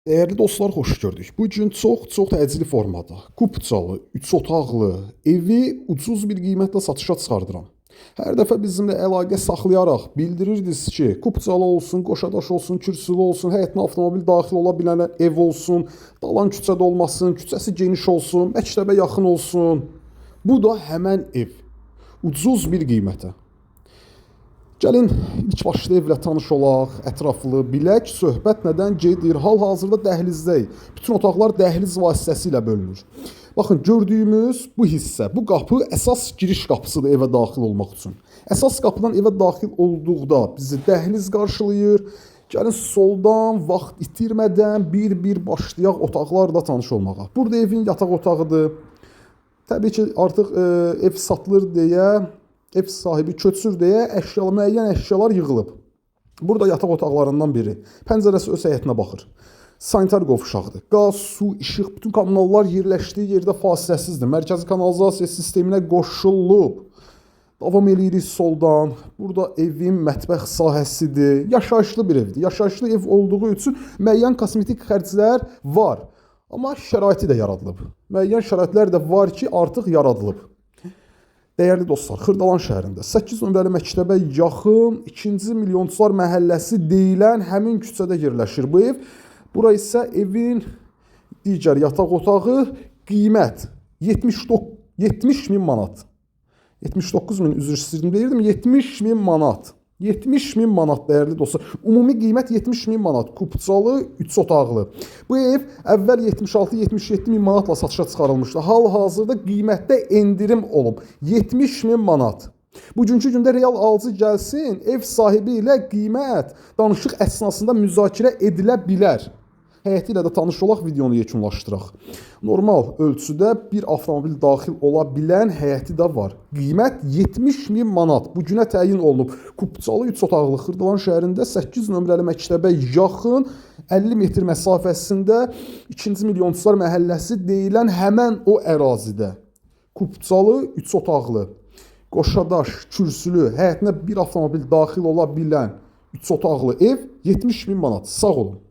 Dəyərli dostlar, xoş gördük. Bu gün çox təcili formada, kupçalı, 3 otaqlı evi ucuz bir qiymətlə satışa çıxardıram. Hər dəfə bizimlə əlaqə saxlayaraq bildirirdiniz ki, kupçalı olsun, qoşadaş olsun, kürsülü olsun, həyətinə avtomobil daxil ola bilən ev olsun, dalan küçədə olmasın, küçəsi geniş olsun, məktəbə yaxın olsun. Bu da həmən ev. Ucuz bir qiymətə. Gəlin ilk başda evlə tanış olaq, ətraflı bilək, söhbət nədən gedir. Hal-hazırda dəhlizdəyik. Bütün otaqlar dəhliz vasitəsilə bölünür. Baxın, gördüyümüz bu hissə, bu qapı əsas giriş qapısıdır evə daxil olmaq üçün. Əsas qapıdan evə daxil olduqda bizi dəhliz qarşılayır. Gəlin soldan vaxt itirmədən bir başlayaq otaqlarla tanış olmağa. Burada evin yataq otağıdır. Təbii ki, artıq ev satılır deyə, ev sahibi köçür deyə müəyyən əşyalar yığılıb. Burada yataq otaqlarından biri. Pəncərəsi öz həyətinə baxır. Sanitar qovşaqdır. Qaz, su, işıq, bütün kommunallar yerləşdiyi yerdə fasiləsizdir. Mərkəzi kanalizasiya sisteminə qoşulub. Davam eləyirik soldan. Burada evin mətbəx sahəsidir. Yaşayışlı bir evdir. Yaşayışlı ev olduğu üçün müəyyən kosmetik xərclər var. Amma şəraiti də yaradılıb. Müəyyən şəraitlər də var ki, artıq yaradılıb. Dəyərli dostlar, Xırdalan şəhərində 8 nömrəli məktəbə yaxın 2-ci Milyonçular məhəlləsi deyilən həmin küçədə yerləşir bu ev. Bura isə evin digər yataq otağı, qiymət 70 min manat. 79 min, üzr istəyirdim deyirdim, 70 min manat. 70 min manat dəyərli dostlar. Ümumi qiymət 70 min manat. Kupçalı, 3 otaqlı. Bu ev əvvəl 76-77 min manatla satışa çıxarılmışdı. Hal-hazırda qiymətdə endirim olub. 70 min manat. Bugünkü gündə real alıcı gəlsin, ev sahibi ilə qiymət danışıq əsnasında müzakirə edilə bilər. Həyəti ilə də tanış olaq, videonu yekunlaşdıraq. Normal ölçüdə bir avtomobil daxil ola bilən həyəti də var. Qiymət 70 min manat. Bu günə təyin olunub. Kupçalı 3 otaqlı Xırdalan şəhərində 8 nömrəli məktəbə yaxın 50 metr məsafəsində 2-ci Milyonçular məhəlləsi deyilən həmən o ərazidə. Kupçalı 3 otaqlı, qoşadaş, kürsülü, həyətinə bir avtomobil daxil ola bilən 3 otaqlı ev 70 min manat. Sağ olun.